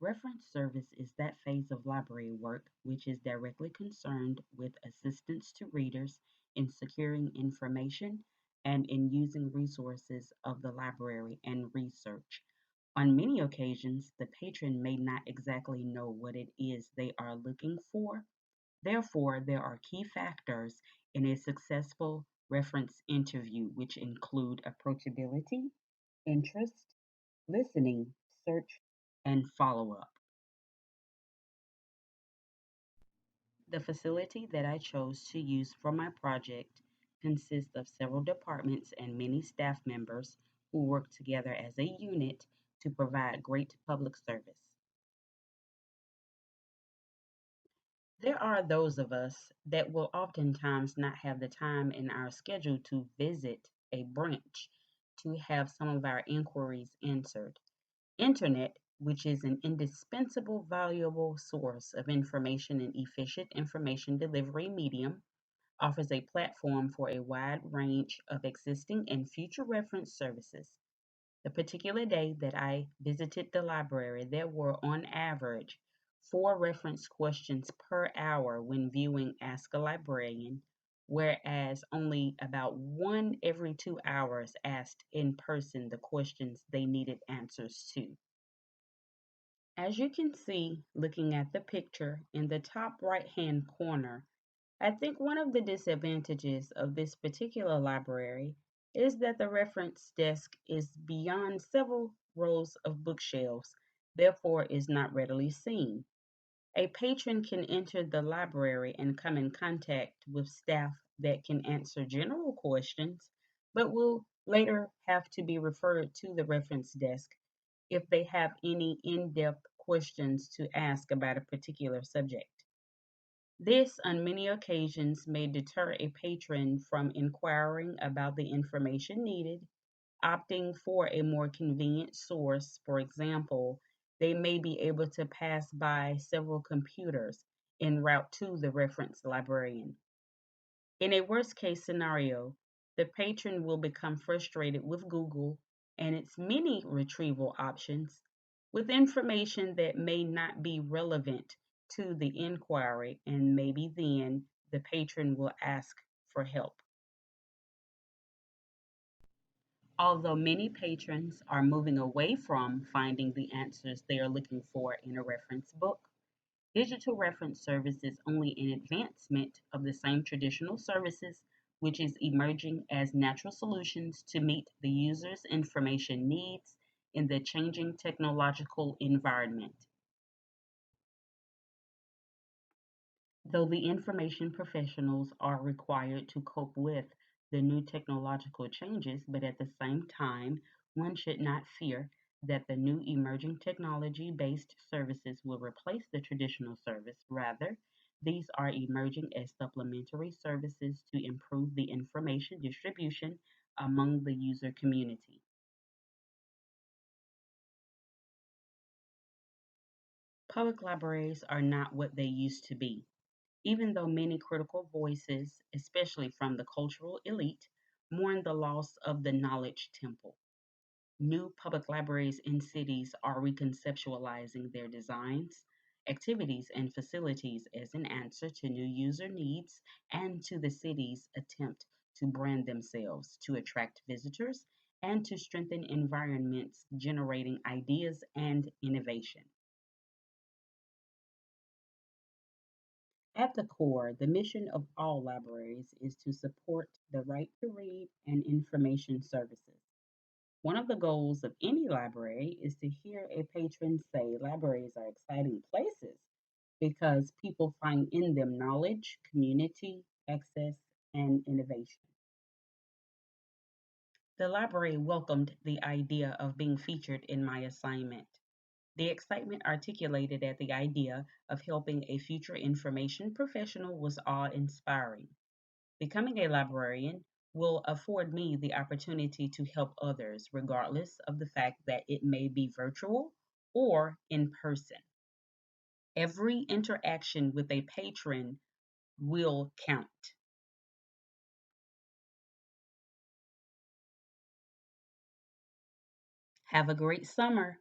Reference service is that phase of library work which is directly concerned with assistance to readers in securing information and in using resources of the library and research. On many occasions, the patron may not exactly know what it is they are looking for. Therefore, there are key factors in a successful reference interview, which include approachability, interest, listening, search, and follow up. The facility that I chose to use for my project consists of several departments and many staff members who work together as a unit to provide great public service. There are those of us that will oftentimes not have the time in our schedule to visit a branch to have some of our inquiries answered. Internet, which is an indispensable, valuable source of information and efficient information delivery medium, offers a platform for a wide range of existing and future reference services. The particular day that I visited the library, there were on average 4 reference questions per hour when viewing Ask a Librarian, whereas only about one every 2 hours asked in person the questions they needed answers to. As you can see, looking at the picture in the top right hand corner, I think one of the disadvantages of this particular library is that the reference desk is beyond several rows of bookshelves, therefore is not readily seen. A patron can enter the library and come in contact with staff that can answer general questions, but will later have to be referred to the reference desk if they have any in depth questions to ask about a particular subject. This, on many occasions, may deter a patron from inquiring about the information needed, opting for a more convenient source. For example, they may be able to pass by several computers en route to the reference librarian. In a worst case scenario, the patron will become frustrated with Google and its many retrieval options with information that may not be relevant to the inquiry, and maybe then the patron will ask for help. Although many patrons are moving away from finding the answers they are looking for in a reference book, digital reference service is only an advancement of the same traditional services, which is emerging as natural solutions to meet the user's information needs in the changing technological environment. Though the information professionals are required to cope with the new technological changes, but at the same time, one should not fear that the new emerging technology based services will replace the traditional service. Rather, these are emerging as supplementary services to improve the information distribution among the user community. Public libraries are not what they used to be. Even though many critical voices, especially from the cultural elite, mourn the loss of the knowledge temple, new public libraries in cities are reconceptualizing their designs, activities, and facilities as an answer to new user needs and to the city's attempt to brand themselves, to attract visitors, and to strengthen environments generating ideas and innovation. At the core, the mission of all libraries is to support the right to read and information services. One of the goals of any library is to hear a patron say libraries are exciting places because people find in them knowledge, community, access, and innovation. The library welcomed the idea of being featured in my assignment. The excitement articulated at the idea of helping a future information professional was awe inspiring. Becoming a librarian will afford me the opportunity to help others, regardless of the fact that it may be virtual or in person. Every interaction with a patron will count. Have a great summer.